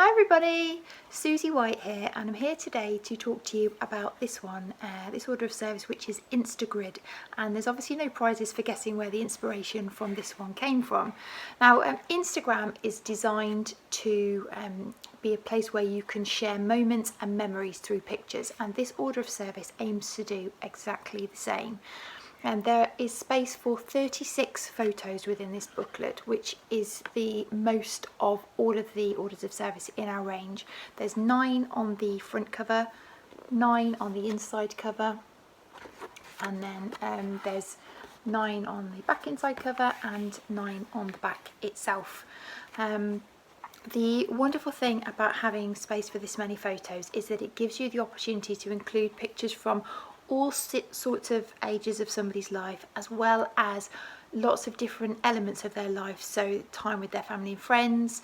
Hi everybody, Susie White here, and I'm here today to talk to you about this one, this order of service, which is Instagrid. And there's obviously no prizes for guessing where the inspiration from this one came from. Now, Instagram is designed to be a place where you can share moments and memories through pictures, and this order of service aims to do exactly the same. And there is space for 36 photos within this booklet, which is the most of all of the orders of service in our range. There's 9 on the front cover, 9 on the inside cover, and then there's 9 on the back inside cover and 9 on the back itself. The wonderful thing about having space for this many photos is that it gives you the opportunity to include pictures from all sorts of ages of somebody's life, as well as lots of different elements of their life. So time with their family and friends,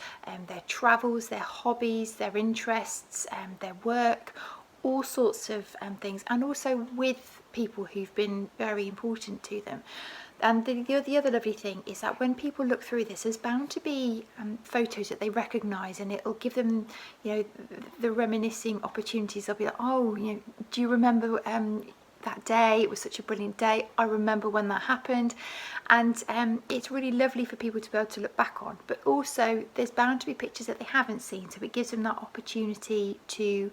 their travels, their hobbies, their interests, their work, all sorts of things, and also with people who've been very important to them. And the other lovely thing is that when people look through this, there's bound to be photos that they recognise, and it'll give them, the reminiscing opportunities. They'll be like, oh, do you remember that day? It was such a brilliant day. I remember when that happened. And it's really lovely for people to be able to look back on. But also, there's bound to be pictures that they haven't seen, so it gives them that opportunity to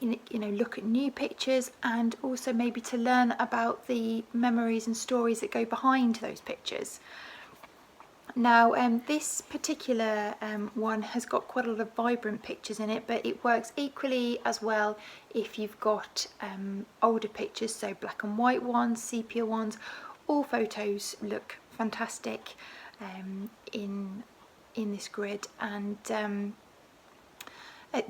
look at new pictures, and also maybe to learn about the memories and stories that go behind those pictures. Now, this particular one has got quite a lot of vibrant pictures in it, but it works equally as well if you've got older pictures, so black and white ones, sepia ones. All photos look fantastic in this grid, and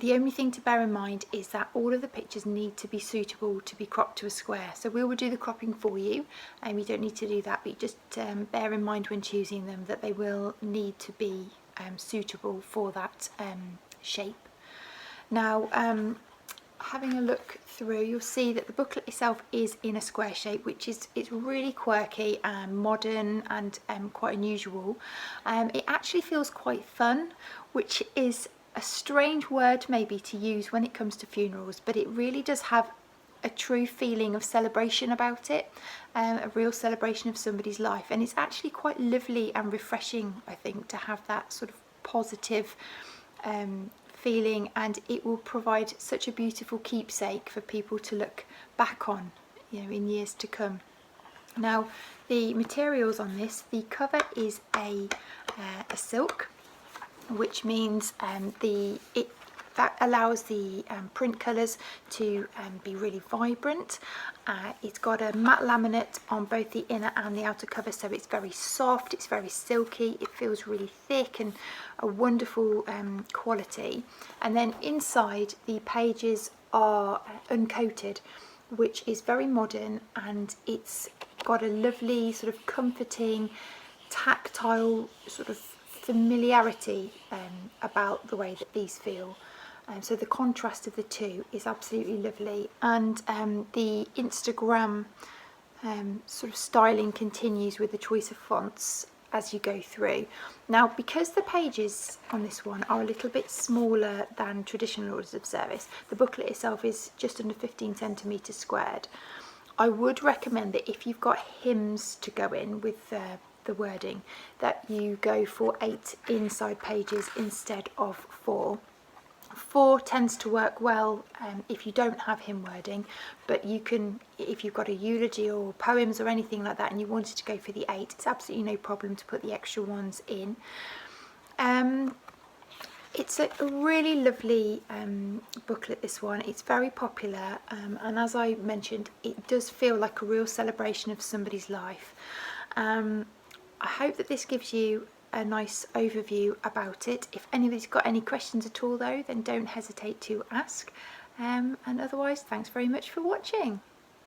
the only thing to bear in mind is that all of the pictures need to be suitable to be cropped to a square. So we will do the cropping for you, and you don't need to do that, but just bear in mind when choosing them that they will need to be suitable for that shape. Now, having a look through, you'll see that the booklet itself is in a square shape, which is really quirky and modern and quite unusual. It actually feels quite fun, which is a strange word maybe to use when it comes to funerals, but it really does have a true feeling of celebration about it, a real celebration of somebody's life. And it's actually quite lovely and refreshing, I think, to have that sort of positive feeling, and it will provide such a beautiful keepsake for people to look back on, in years to come. Now, the materials on this, the cover is a silk, which means that allows the print colours to be really vibrant. It's got a matte laminate on both the inner and the outer cover, so it's very soft, it's very silky, it feels really thick and a wonderful quality. And then inside, the pages are uncoated, which is very modern, and it's got a lovely sort of comforting, tactile sort of familiarity about the way that these feel. So the contrast of the two is absolutely lovely, and the Instagram sort of styling continues with the choice of fonts as you go through. Now, because the pages on this one are a little bit smaller than traditional orders of service, the booklet itself is just under 15 centimetres squared. I would recommend that if you've got hymns to go in with the wording, that you go for 8 inside pages instead of 4. 4 tends to work well if you don't have hymn wording, but you can, if you've got a eulogy or poems or anything like that and you wanted to go for the 8, it's absolutely no problem to put the extra ones in. It's a really lovely booklet, this one. It's very popular, and as I mentioned, it does feel like a real celebration of somebody's life. I hope that this gives you a nice overview about it. If anybody's got any questions at all though, then don't hesitate to ask. And otherwise, thanks very much for watching.